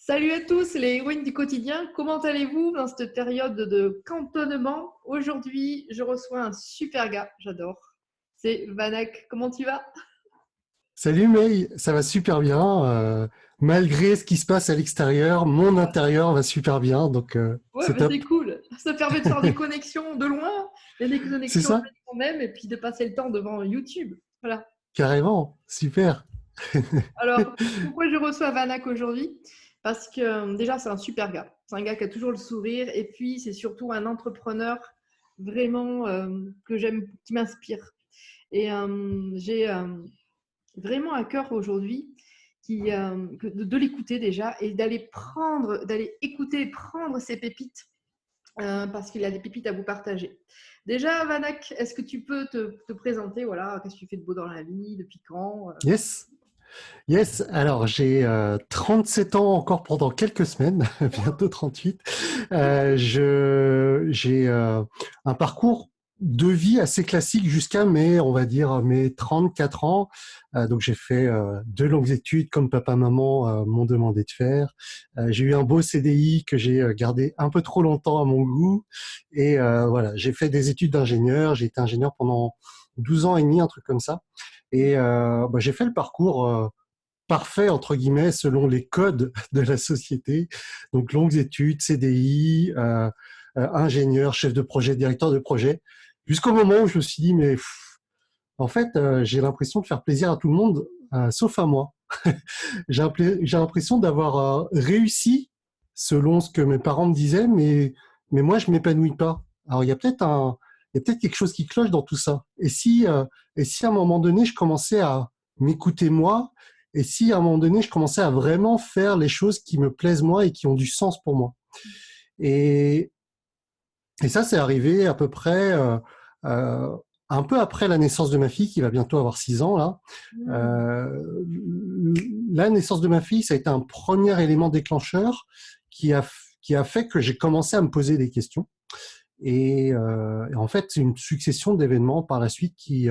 Salut à tous les héroïnes du quotidien, comment allez-vous dans cette période de cantonnement? Aujourd'hui, je reçois un super gars, j'adore. C'est Vanak, comment tu vas? Salut May, ça va super bien. Malgré ce qui se passe à l'extérieur, mon intérieur va super bien, donc Ouais, c'est bah c'est top. cool, ça permet de faire des connexions de loin, des C'est connexions ça? quand même, et puis de passer le temps devant YouTube. Voilà. Carrément, super. Alors, pourquoi je reçois Vanak aujourd'hui? Parce que déjà, c'est un super gars. C'est un gars qui a toujours le sourire, et puis c'est surtout un entrepreneur vraiment que j'aime, qui m'inspire. Et j'ai vraiment à cœur aujourd'hui de l'écouter déjà et d'aller écouter et prendre ses pépites parce qu'il a des pépites à vous partager. Déjà, Vanak, est-ce que tu peux te présenter? Voilà, qu'est-ce que tu fais de beau dans la vie? Depuis quand? Yes, yes. Alors j'ai 37 ans encore pendant quelques semaines, bientôt 38. J'ai un parcours de vie assez classique jusqu'à on va dire, mes 34 ans. Donc j'ai fait de longues études comme papa-maman m'ont demandé de faire. J'ai eu un beau CDI que j'ai gardé un peu trop longtemps à mon goût. Et voilà, j'ai fait des études d'ingénieur. J'ai été ingénieur pendant 12 ans et demi, un truc comme ça. Et j'ai fait le parcours parfait, entre guillemets, selon les codes de la société. Donc, longues études, CDI, ingénieur, chef de projet, directeur de projet, jusqu'au moment où je me suis dit, mais en fait, j'ai l'impression de faire plaisir à tout le monde, sauf à moi. J'ai l'impression d'avoir réussi selon ce que mes parents me disaient, mais moi, je m'épanouis pas. Alors, il y a peut-être quelque chose qui cloche dans tout ça. Et si à un moment donné, je commençais à m'écouter moi, et si à un moment donné, je commençais à vraiment faire les choses qui me plaisent moi et qui ont du sens pour moi. Et, et ça, c'est arrivé à peu près euh, un peu après la naissance de ma fille, qui va bientôt avoir 6 ans là. Hmm. Euh, la naissance de ma fille, ça a été un premier élément déclencheur qui a, qui a fait que j'ai commencé à me poser des questions. Et en fait, c'est une succession d'événements par la suite qui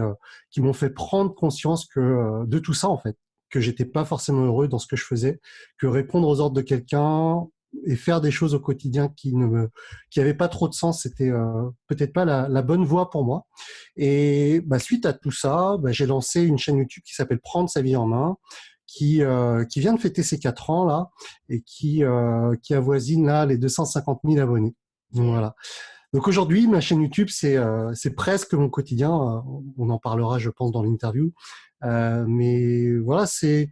m'ont fait prendre conscience de tout ça, en fait, que j'étais pas forcément heureux dans ce que je faisais, que répondre aux ordres de quelqu'un et faire des choses au quotidien qui avaient pas trop de sens, c'était peut-être pas la bonne voie pour moi. Et suite à tout ça, j'ai lancé une chaîne YouTube qui s'appelle Prendre sa vie en main, qui vient de fêter ses 4 ans là et qui avoisine là les 250 000 abonnés. Donc Yeah. voilà. Donc aujourd'hui, ma chaîne YouTube, c'est presque mon quotidien. On en parlera, je pense, dans l'interview. Mais voilà, c'est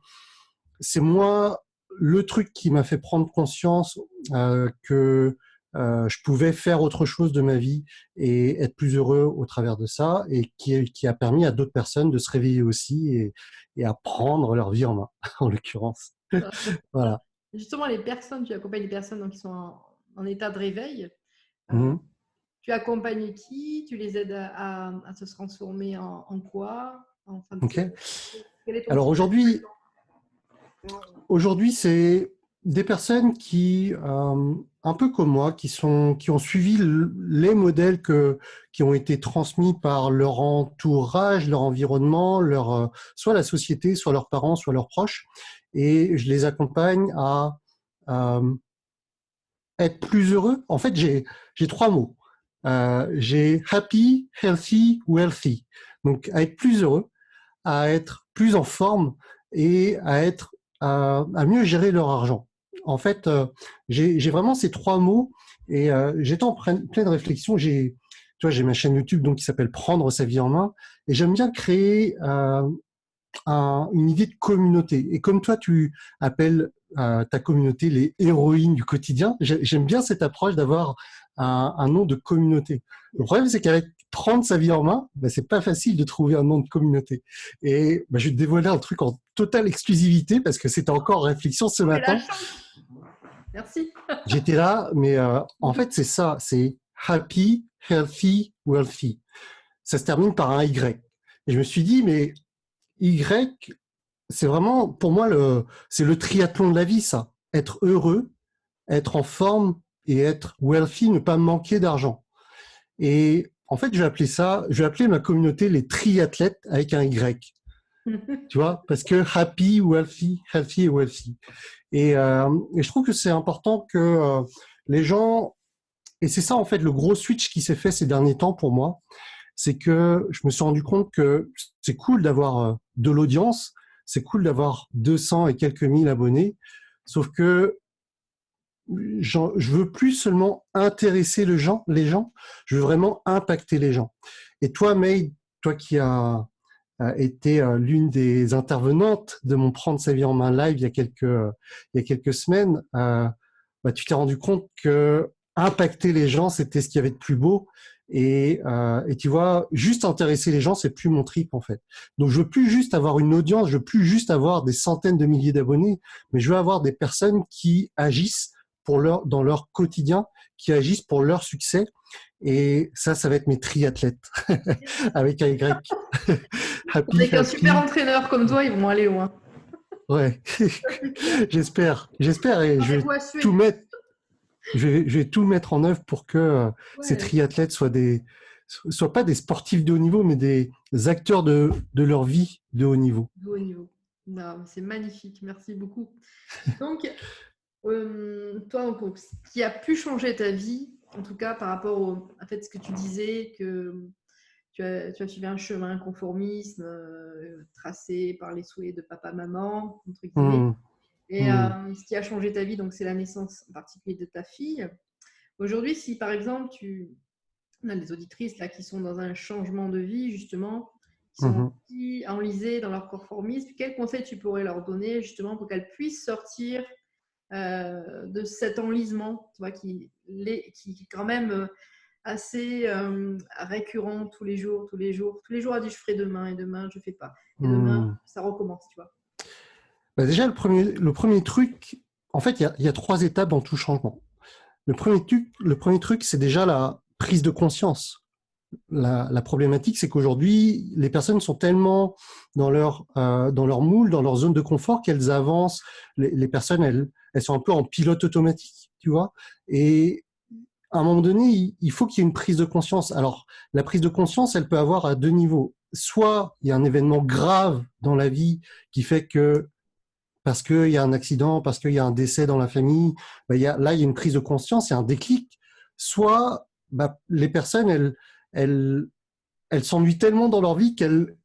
moi le truc qui m'a fait prendre conscience que je pouvais faire autre chose de ma vie et être plus heureux au travers de ça, et qui a permis à d'autres personnes de se réveiller aussi et à prendre leur vie en main, en l'occurrence. Voilà. Justement, les personnes, tu accompagnes les personnes donc, qui sont en état de réveil. Euh, Mhm. Tu accompagnes qui? Tu les aides à se transformer en quoi? Enfin, Ok. quel est ton Alors type aujourd'hui, c'est des personnes qui, un peu comme moi, qui ont suivi les modèles qui ont été transmis par leur entourage, leur environnement, soit la société, soit leurs parents, soit leurs proches. Et je les accompagne à euh, être plus heureux. En fait, j'ai 3 mots. J'ai happy, healthy, wealthy. Donc, à être plus heureux, à être plus en forme et à mieux gérer leur argent. En fait, j'ai vraiment ces 3 mots, et j'étais en pleine réflexion. J'ai ma chaîne YouTube donc qui s'appelle Prendre sa vie en main, et j'aime bien créer une idée de communauté. Et comme toi, tu appelles ta communauté les héroïnes du quotidien, j'aime bien cette approche d'avoir un nom de communauté. Le problème, c'est qu'avec prendre sa vie en main, c'est pas facile de trouver un nom de communauté. Et je vais te dévoiler un truc en totale exclusivité parce que c'était encore en réflexion ce C'est la matin. chance. Merci. J'étais là, mais en fait, c'est ça, c'est happy, healthy, wealthy. Ça se termine par un Y. Et je me suis dit, mais Y, c'est vraiment, pour moi, c'est le triathlon de la vie, ça. Être heureux, être en forme et être wealthy, ne pas manquer d'argent. Et en fait, je vais appeler ma communauté les triathlètes avec un Y. Tu vois, parce que happy ou healthy, healthy ou wealthy. Et je trouve que c'est important que les gens, et c'est ça en fait le gros switch qui s'est fait ces derniers temps pour moi, c'est que je me suis rendu compte que c'est cool d'avoir de l'audience, c'est cool d'avoir 200 et quelques mille abonnés, sauf que je veux plus seulement intéresser les gens, je veux vraiment impacter les gens. Et toi, May, toi qui as été l'une des intervenantes de mon Prendre sa vie en main live il y a quelques semaines, bah, tu t'es rendu compte que impacter les gens, c'était ce qu'il y avait de plus beau. Et tu vois, juste intéresser les gens, c'est plus mon trip en fait. Donc je veux plus juste avoir une audience, je veux plus juste avoir des centaines de milliers d'abonnés, mais je veux avoir des personnes qui agissent dans leur quotidien, qui agissent pour leur succès. Et ça va être mes triathlètes avec un Y. Happy, Avec un super happy. entraîneur comme toi, ils vont aller loin. Ouais. Ça, c'est clair. J'espère et Rendez-vous à tout suer. mettre, je vais tout mettre en œuvre pour que ces Ouais, triathlètes soient pas des sportifs de haut niveau, mais des acteurs de leur vie de haut niveau. de haut niveau. Non, mais c'est magnifique. Merci beaucoup. Donc, toi, donc, ce qui a pu changer ta vie, en tout cas par rapport à fait, ce que tu disais, que tu as suivi un chemin conformisme tracé par les souhaits de papa-maman, entre guillemets. Hmm, Et hmm, ce qui a changé ta vie, donc c'est la naissance en particulier de ta fille. Aujourd'hui, si par exemple, on a des auditrices là qui sont dans un changement de vie, justement, qui sont mhm. enlisées dans leur conformisme, quel conseil tu pourrais leur donner justement pour qu'elles puissent sortir de cet enlisement, tu vois, qui est quand même assez récurrent tous les jours, tous les jours. Tous les jours, elle dit je ferai demain et demain, je ne fais pas. Et demain, Hmm. ça recommence, tu vois. Bah déjà, le premier truc, en fait, il y a trois étapes dans tout changement. Le premier truc, c'est déjà la prise de conscience. La problématique, c'est qu'aujourd'hui, les personnes sont tellement dans leur moule, dans leur zone de confort, qu'elles avancent. Les personnes, elles sont un peu en pilote automatique, tu vois. Et à un moment donné, il faut qu'il y ait une prise de conscience. Alors, la prise de conscience, elle peut avoir à deux niveaux. Soit il y a un événement grave dans la vie qui fait que parce qu'il y a un accident, parce qu'il y a un décès dans la famille, ben là, il y a une prise de conscience, il y a un déclic. Soit ben, les personnes, elles, elles s'ennuient tellement dans leur vie qu'elles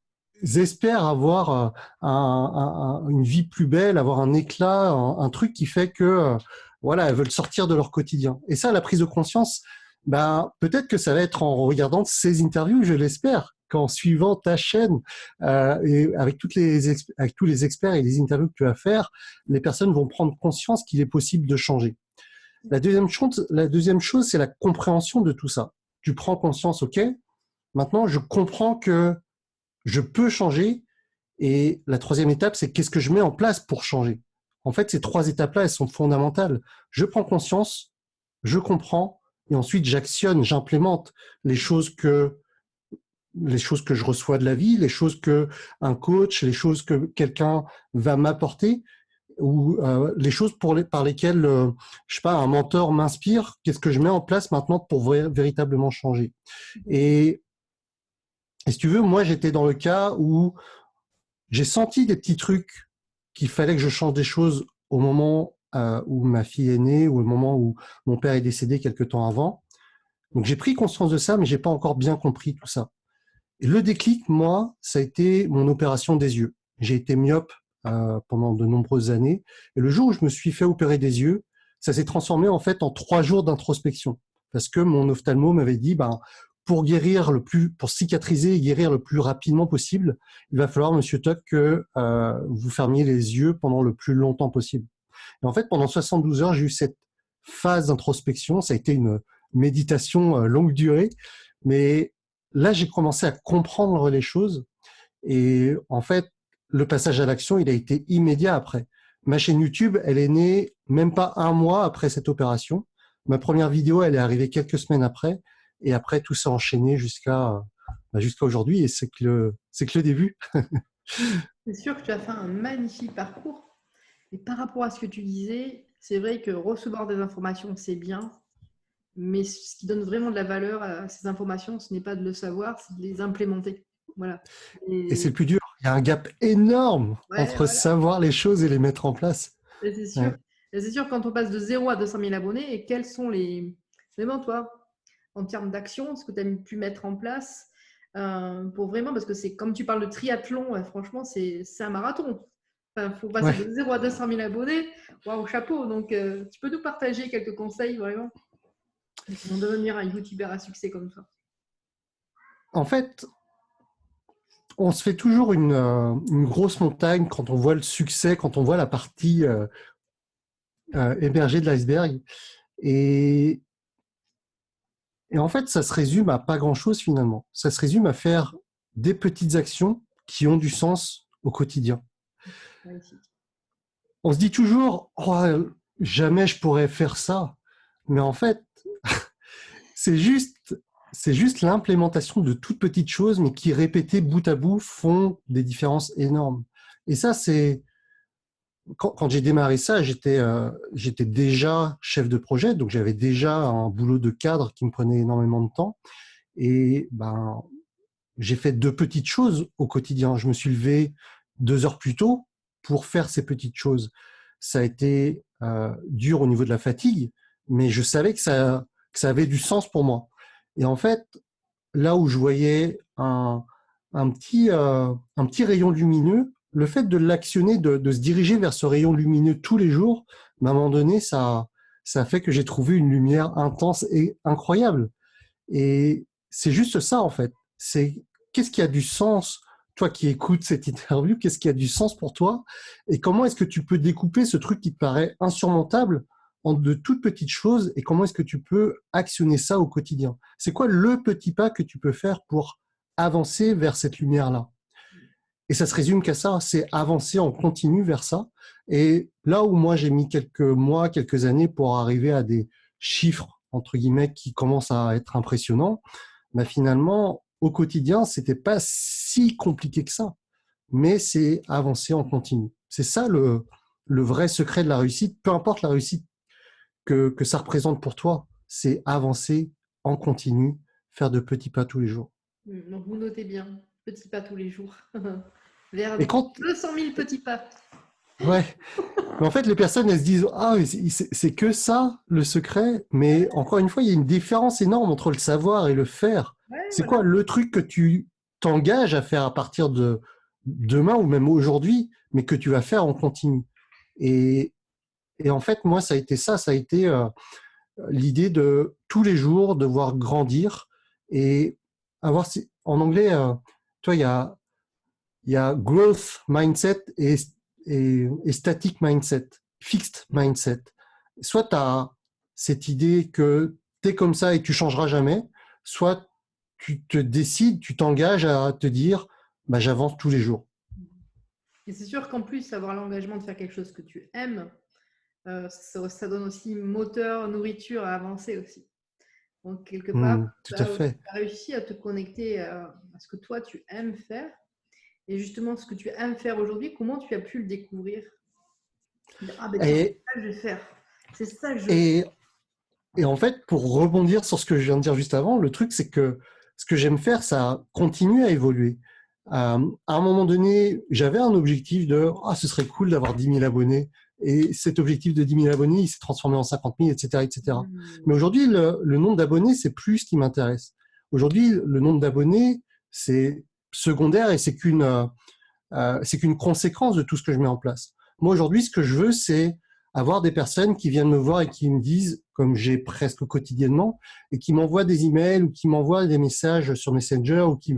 espèrent avoir une vie plus belle, avoir un éclat, un truc qui fait que voilà, elles veulent sortir de leur quotidien. Et ça, la prise de conscience, ben, peut-être que ça va être en regardant ces interviews, je l'espère, qu'en suivant ta chaîne et avec avec tous les experts et les interviews que tu vas faire, les personnes vont prendre conscience qu'il est possible de changer. La deuxième chose, c'est la compréhension de tout ça. Tu prends conscience, ok, maintenant je comprends que je peux changer. Et la troisième étape, c'est qu'est-ce que je mets en place pour changer. En fait, ces trois étapes-là, elles sont fondamentales. Je prends conscience, je comprends, et ensuite j'actionne, j'implémente les choses que je reçois de la vie, les choses que un coach, les choses que quelqu'un va m'apporter, ou les choses par lesquelles, je sais pas, un mentor m'inspire. Qu'est-ce que je mets en place maintenant pour véritablement changer. Et, et si tu veux, moi, j'étais dans le cas où j'ai senti des petits trucs qu'il fallait que je change des choses au moment où ma fille est née ou au moment où mon père est décédé quelques temps avant. Donc j'ai pris conscience de ça, mais j'ai pas encore bien compris tout ça. Et le déclic, moi, ça a été mon opération des yeux. J'ai été myope pendant de nombreuses années, et le jour où je me suis fait opérer des yeux, ça s'est transformé en fait en 3 jours d'introspection, parce que mon ophtalmo m'avait dit, ben, pour cicatriser et guérir le plus rapidement possible, il va falloir, Monsieur Tuck, que vous fermiez les yeux pendant le plus longtemps possible. Et en fait, pendant 72 heures, j'ai eu cette phase d'introspection. Ça a été une méditation longue durée, mais là, j'ai commencé à comprendre les choses. Et en fait, le passage à l'action, il a été immédiat après. Ma chaîne YouTube, elle est née même pas un mois après cette opération. Ma première vidéo, elle est arrivée quelques semaines après. Et après, tout s'est enchaîné jusqu'à aujourd'hui. Et c'est que le début. C'est sûr que tu as fait un magnifique parcours. Et par rapport à ce que tu disais, c'est vrai que recevoir des informations, c'est bien. Mais ce qui donne vraiment de la valeur à ces informations, ce n'est pas de le savoir, c'est de les implémenter. Voilà. Et c'est Et le plus dur. Il y a un gap énorme Ouais, entre voilà. savoir les choses et les mettre en place. Et c'est sûr. Ouais. Et c'est sûr, quand on passe de 0 à 200 000 abonnés, et quels sont les. Vraiment, toi, en termes d'action, ce que tu as pu mettre en place pour vraiment, parce que c'est comme tu parles de triathlon, franchement, c'est un marathon. Enfin, faut passer de Ouais. 0 à 200 000 abonnés. Waouh, chapeau. Donc, tu peux nous partager quelques conseils vraiment pour devenir un youtubeur à succès comme ça. En fait, on se fait toujours une grosse montagne quand on voit le succès, quand on voit la partie émergée de l'iceberg. Et, et en fait, ça se résume à pas grand-chose finalement. Ça se résume à faire des petites actions qui ont du sens au quotidien. Magnifique. On se dit toujours, oh, jamais je pourrais faire ça. Mais en fait, c'est juste, c'est juste l'implémentation de toutes petites choses, mais qui répétées bout à bout font des différences énormes. Et ça, c'est quand j'ai démarré ça, j'étais déjà chef de projet, donc j'avais déjà un boulot de cadre qui me prenait énormément de temps. Et ben, j'ai fait de petites choses au quotidien. Je me suis levé 2 heures plus tôt pour faire ces petites choses. Ça a été dur au niveau de la fatigue, mais je savais que ça avait du sens pour moi. Et en fait, là où je voyais un petit rayon lumineux, le fait de l'actionner, de se diriger vers ce rayon lumineux tous les jours, à un moment donné, ça a fait que j'ai trouvé une lumière intense et incroyable. Et c'est juste ça, en fait. C'est qu'est-ce qui a du sens, toi qui écoutes cette interview, qu'est-ce qui a du sens pour toi? Et comment est-ce que tu peux découper ce truc qui te paraît insurmontable en de toutes petites choses et comment est-ce que tu peux actionner ça au quotidien? C'est quoi le petit pas que tu peux faire pour avancer vers cette lumière-là? Et ça se résume qu'à ça, c'est avancer en continu vers ça. Et là où moi j'ai mis quelques mois, quelques années pour arriver à des chiffres entre guillemets qui commencent à être impressionnants, bah finalement au quotidien c'était pas si compliqué que ça, mais c'est avancer en continu. C'est ça le vrai secret de la réussite, peu importe la réussite que ça représente pour toi, c'est avancer en continu, faire de petits pas tous les jours. Donc, vous notez bien, petits pas tous les jours. Vers Et quand 200 000 petits pas. ouais, mais en fait, les personnes, elles se disent, ah, c'est que ça, le secret. Mais encore une fois, il y a une différence énorme entre le savoir et le faire. Ouais, C'est quoi voilà. le truc que tu t'engages à faire à partir de demain ou même aujourd'hui, mais que tu vas faire en continu. Et, et en fait, moi, ça a été ça. Ça a été l'idée de tous les jours devoir grandir et avoir, en anglais, toi, il y a growth mindset et static mindset, fixed mindset. Soit tu as cette idée que tu es comme ça et tu changeras jamais, soit tu te décides, tu t'engages à te dire bah, j'avance tous les jours. Et c'est sûr qu'en plus, avoir l'engagement de faire quelque chose que tu aimes, ça donne aussi moteur, nourriture à avancer aussi. Donc, quelque part, Tout tu à as fait. réussi à te connecter à ce que toi, tu aimes faire. Et justement, ce que tu aimes faire aujourd'hui, comment tu as pu le découvrir? Ah ben tiens, c'est Et, ça que je vais faire. C'est ça que je veux. et, et en fait, pour rebondir sur ce que je viens de dire juste avant, le truc, c'est que ce que j'aime faire, ça continue à évoluer. À un moment donné, j'avais un objectif de ah, ce serait cool d'avoir 10 000 abonnés. Et cet objectif de 10 000 abonnés, il s'est transformé en 50 000, etc., etc. Mais Hmm. aujourd'hui, le nombre d'abonnés, c'est plus ce qui m'intéresse. Aujourd'hui, le nombre d'abonnés, c'est secondaire et c'est qu'une conséquence de tout ce que je mets en place. Moi, aujourd'hui, ce que je veux, c'est avoir des personnes qui viennent me voir et qui me disent, comme j'ai presque quotidiennement, et qui m'envoient des emails ou qui m'envoient des messages sur Messenger ou qui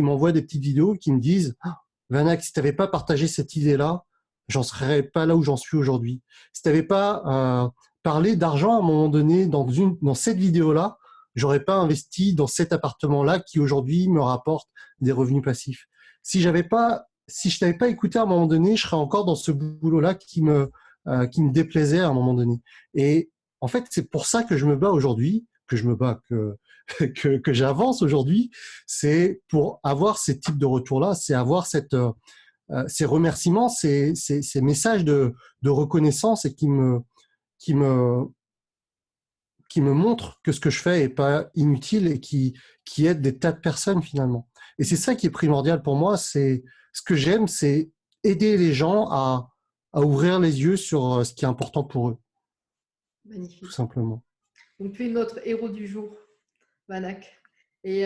m'envoient des petites vidéos qui me disent, ah, Vanak, si tu n'avais pas partagé cette idée-là, j'en serais pas là où j'en suis aujourd'hui. Si tu n'avais pas parlé d'argent à un moment donné dans cette vidéo-là, j'aurais pas investi dans cet appartement-là qui aujourd'hui me rapporte des revenus passifs. Si je t'avais pas écouté à un moment donné, je serais encore dans ce boulot-là qui me déplaisait à un moment donné. Et en fait, c'est pour ça que je me bats aujourd'hui, que j'avance aujourd'hui, c'est pour avoir ces types de retours-là, c'est avoir ces remerciements, ces messages de reconnaissance et qui me, qui me montrent que ce que je fais est pas inutile et qui aide des tas de personnes finalement. Et c'est ça qui est primordial pour moi, ce que j'aime, c'est aider les gens à ouvrir les yeux sur ce qui est important pour eux, tout Magnifique. simplement. Donc, tu es notre héros du jour, Vanak. Et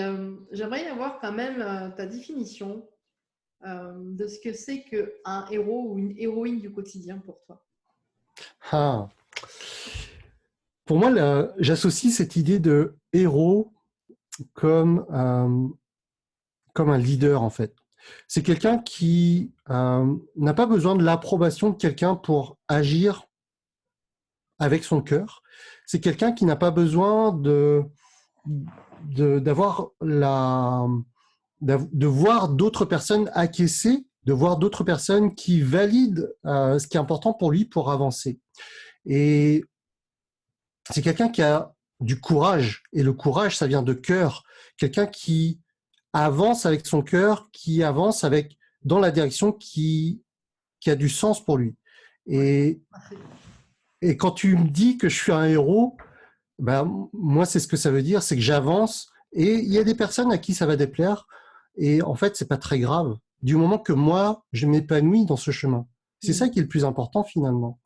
j'aimerais avoir quand même ta définition de ce que c'est qu'un héros ou une héroïne du quotidien pour toi. Ah. Pour moi, j'associe cette idée de héros comme, comme un leader, en fait. C'est quelqu'un qui n'a pas besoin de l'approbation de quelqu'un pour agir avec son cœur. C'est quelqu'un qui n'a pas besoin d'avoir de voir d'autres personnes acquiescer, de voir d'autres personnes qui valident ce qui est important pour lui pour avancer. Et c'est quelqu'un qui a du courage. Et le courage, ça vient de cœur. Quelqu'un qui avance avec son cœur, qui avance avec dans la direction qui a du sens pour lui. Et, et quand tu me dis que je suis un héros, ben, moi, c'est ce que ça veut dire, c'est que j'avance. Et il y a des personnes à qui ça va déplaire. Et en fait, c'est pas très grave. Du moment que moi, je m'épanouis dans ce chemin. C'est ça qui est le plus important finalement.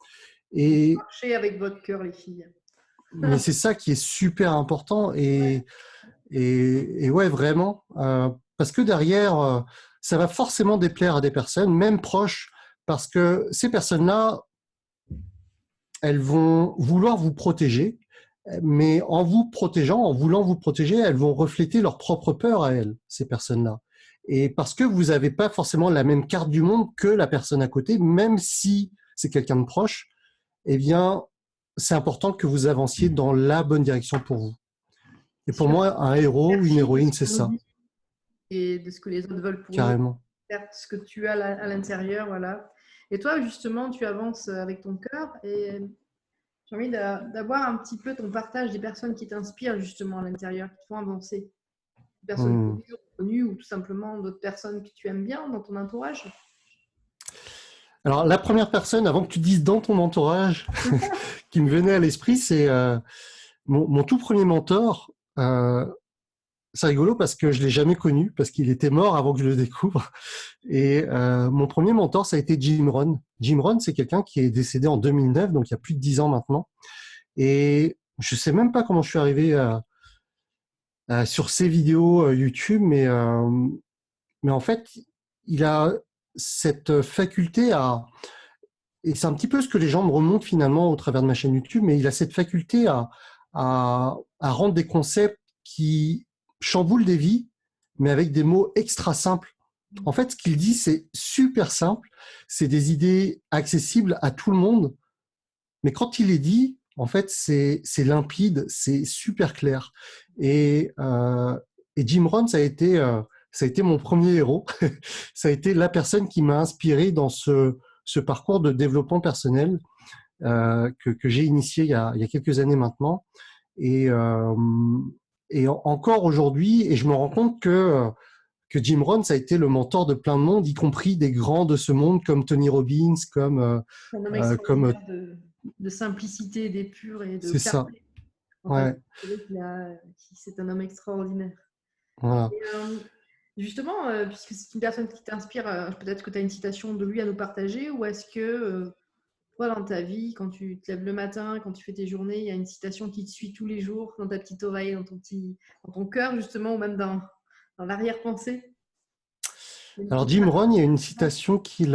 Et marchez avec votre cœur, les filles. mais c'est ça qui est super important et ouais, vraiment, parce que derrière, ça va forcément déplaire à des personnes, même proches, parce que ces personnes-là, elles vont vouloir vous protéger, mais en vous protégeant, en voulant vous protéger, elles vont refléter leur propre peur à elles, ces personnes-là. Et parce que vous n'avez pas forcément la même carte du monde que la personne à côté, même si c'est quelqu'un de proche, eh bien, c'est important que vous avanciez dans la bonne direction pour vous. Et pour moi, un héros ou une héroïne, c'est ça, et de ce que les autres veulent pour nous, carrément. faire ce que tu as à l'intérieur, voilà. Et toi, justement, tu avances avec ton cœur et j'ai envie d'avoir un petit peu ton partage des personnes qui t'inspirent justement à l'intérieur, qui te font avancer. Des personnes connues ou tout simplement d'autres personnes que tu aimes bien dans ton entourage. Alors, la première personne, avant que tu dises dans ton entourage, qui me venait à l'esprit, c'est mon tout premier mentor. C'est rigolo parce que je l'ai jamais connu, parce qu'il était mort avant que je le découvre. Et mon premier mentor, ça a été Jim Rohn. Jim Rohn, c'est quelqu'un qui est décédé en 2009, donc il y a plus de 10 ans maintenant. Et je sais même pas comment je suis arrivé sur ses vidéos YouTube, mais en fait, il a cette faculté et c'est un petit peu ce que les gens me remontent finalement au travers de ma chaîne YouTube, mais il a cette faculté à rendre des concepts qui chamboulent des vies, mais avec des mots extra simples. En fait, ce qu'il dit, c'est super simple, c'est des idées accessibles à tout le monde, mais quand il les dit, en fait, c'est limpide, c'est super clair. Et Jim Rohn, ça a été mon premier héros. Ça a été la personne qui m'a inspiré dans ce parcours de développement personnel que j'ai initié il y a quelques années maintenant. Et, euh, et encore aujourd'hui, et je me rends compte que Jim Rohn, ça a été le mentor de plein de monde, y compris des grands de ce monde comme Tony Robbins, Un homme comme extraordinaire de simplicité, d'épure et de c'est ça. clarté. En fait, Ouais, c'est un homme extraordinaire. voilà. Et, justement, puisque c'est une personne qui t'inspire, peut-être que tu as une citation de lui à nous partager, ou est-ce que toi, dans ta vie, quand tu te lèves le matin, quand tu fais tes journées, il y a une citation qui te suit tous les jours dans ta petite oreille, dans ton cœur, justement, ou même dans l'arrière-pensée? Une Alors petite Jim phrase. Rohn, il y a une citation qui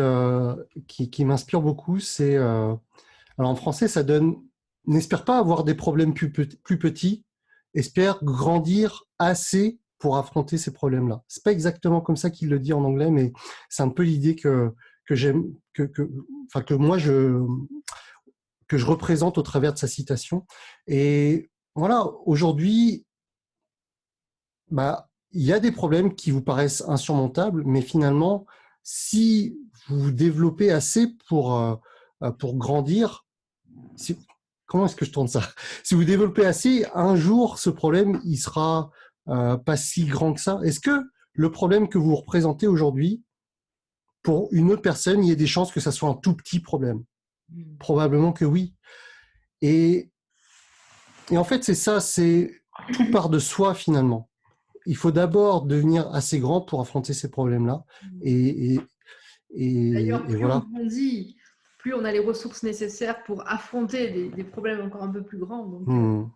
m'inspire beaucoup. C'est alors en français, ça donne n'espère pas avoir des problèmes plus petits, espère grandir assez pour affronter ces problèmes-là. C'est pas exactement comme ça qu'il le dit en anglais, mais c'est un peu l'idée que j'aime enfin que moi que je représente au travers de sa citation. Et voilà, aujourd'hui, bah, il y a des problèmes qui vous paraissent insurmontables, mais finalement, si vous vous développez assez pour grandir, si, comment est-ce que je tourne ça? Si vous développez assez, un jour, ce problème, il sera pas si grand que ça. Est-ce que le problème que vous représentez aujourd'hui, pour une autre personne, il y a des chances que ça soit un tout petit problème? Probablement que oui. Et, et en fait, c'est ça, c'est tout part de soi finalement. Il faut d'abord devenir assez grand pour affronter ces problèmes-là. Et D'ailleurs, Et plus on voilà. grandit, plus on a les ressources nécessaires pour affronter des problèmes encore un peu plus grands. Donc,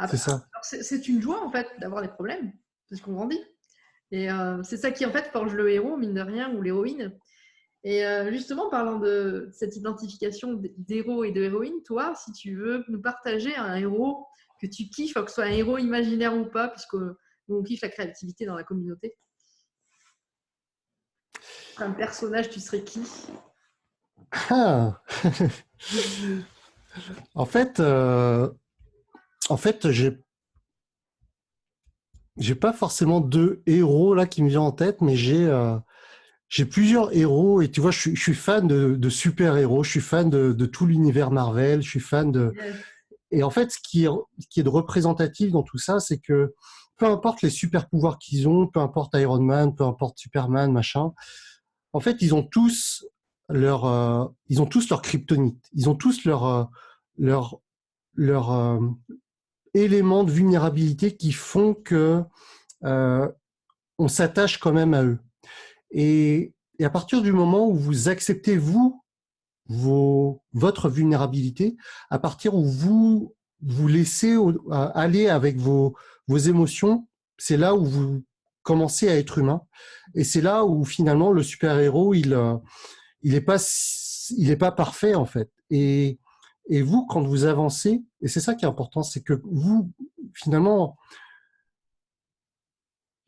C'est ça. c'est une joie, en fait, d'avoir des problèmes, parce qu'on grandit. Et c'est ça qui, en fait, forge le héros, mine de rien, ou l'héroïne. Et justement, parlant de cette identification d'héros et de héroïne, toi, si tu veux nous partager un héros que tu kiffes, que ce soit un héros imaginaire ou pas, puisque on kiffe la créativité dans la communauté. Un personnage, tu serais qui? Ah. En fait, j'ai pas forcément de héros là qui me vient en tête, mais j'ai plusieurs héros. Et tu vois, je suis fan de super-héros, je suis fan de tout l'univers Marvel, je suis fan de. Yes. Et en fait, ce qui est de représentatif dans tout ça, c'est que peu importe les super pouvoirs qu'ils ont, peu importe Iron Man, peu importe Superman, machin, en fait, ils ont tous leur kryptonite, ils ont tous leur, leur éléments de vulnérabilité qui font que euh, on s'attache quand même à eux. Et à partir du moment où vous acceptez, vous, votre vulnérabilité, à partir où vous vous laissez aller avec vos émotions, c'est là où vous commencez à être humain. Et c'est là où finalement le super-héros, il est pas parfait en fait. Et vous, quand vous avancez, et c'est ça qui est important, c'est que vous, finalement,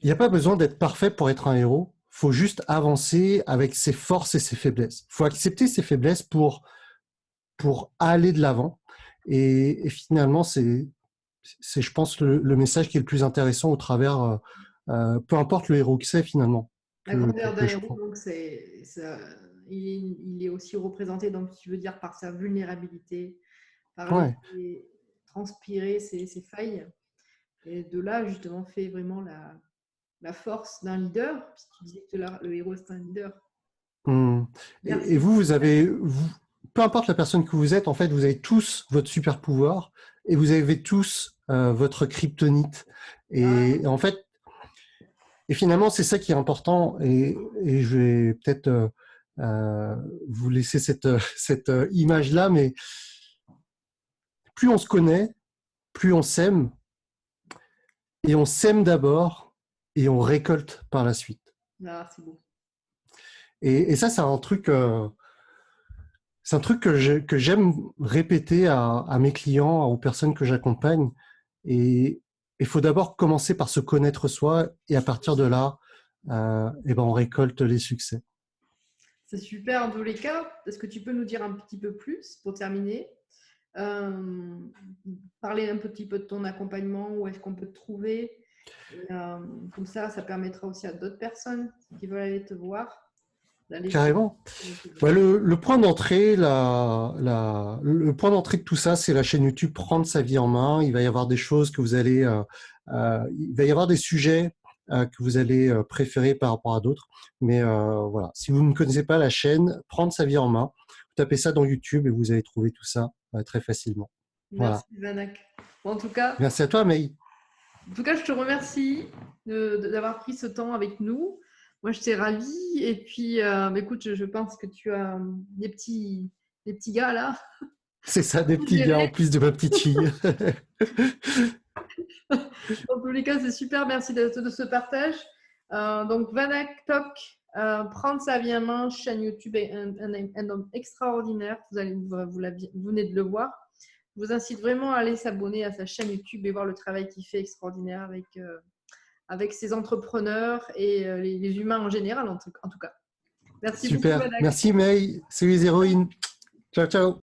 il n'y a pas besoin d'être parfait pour être un héros. Il faut juste avancer avec ses forces et ses faiblesses. Il faut accepter ses faiblesses pour aller de l'avant. Et finalement, c'est, je pense, le message qui est le plus intéressant au travers, peu importe le héros que c'est finalement, La grandeur d'un que je héros, prends. donc, il est aussi représenté, donc, tu veux dire, par sa vulnérabilité, par Ouais, laisser transpirer ses failles. Et de là, justement, fait vraiment la force d'un leader, puisque tu disais que le héros, c'est un leader. hum. Et Merci. vous, peu importe la personne que vous êtes, en fait, vous avez tous votre super pouvoir et vous avez tous votre kryptonite. Ah, Et en fait, et finalement, c'est ça qui est important. Et je vais peut-être vous laisser cette image-là, mais plus on se connaît, plus on s'aime, et on sème d'abord et on récolte par la suite. ah, c'est beau. Et ça, c'est un truc que j'aime répéter à mes clients, aux personnes que j'accompagne. Et il faut d'abord commencer par se connaître soi, et à partir de là, et ben on récolte les succès. C'est super en tous les cas. Est-ce que tu peux nous dire un petit peu plus pour terminer? Euh, Parler un petit peu de ton accompagnement, où est-ce qu'on peut te trouver? Et, comme ça permettra aussi à d'autres personnes qui veulent aller te voir d'aller sur Carrément. te voir. Ouais, le point d'entrée, le point d'entrée de tout ça, c'est la chaîne YouTube Prendre sa vie en main. Il va y avoir des choses que vous allez, il va y avoir des sujets que vous allez préférer par rapport à d'autres. Mais voilà, si vous ne connaissez pas la chaîne Prendre sa vie en main, vous tapez ça dans YouTube et vous allez trouver tout ça très facilement. Merci, Voilà. Vanak. Bon, en tout cas, Merci à toi, May. je te remercie d'avoir pris ce temps avec nous. Moi, je t'ai ravie. Et puis, écoute, je pense que tu as des petits gars là. C'est ça, des Je petits gars en dirais. plus de ma petite fille. Dans tous les cas, c'est super. Merci de ce partage. Donc, Vanak Tok, prendre sa vie en main, chaîne YouTube, est un homme extraordinaire. Vous venez de le voir. Je vous incite vraiment à aller s'abonner à sa chaîne YouTube et voir le travail qu'il fait extraordinaire avec ses entrepreneurs et les humains en général, en tout cas. Merci beaucoup, Super. Vanak. Merci, May. C'est les héroïnes. Ciao, ciao.